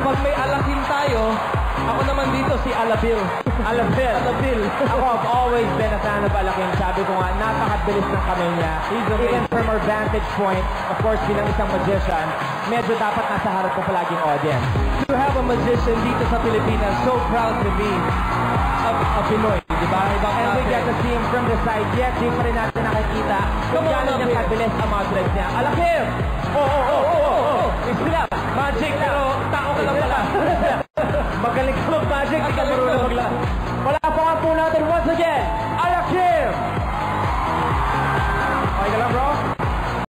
Pag may alakin tayo, ako naman dito si Alabil. Alabil. Ako, I've always been a fan of Alakin. Sabi ko nga, napakabilis ng kamay niya. Even from our vantage point, of course, bilang isang magician, medyo dapat nasa harap ko palaging audience. To have a magician dito sa Pilipinas, so proud to be a Pinoy. Diba? And we get to see him from the side. Yet, di pa rin natin nakikita kung gano'n niya kabilis ang mga threads niya. Alakin! Magic, pero tao ka lang pala.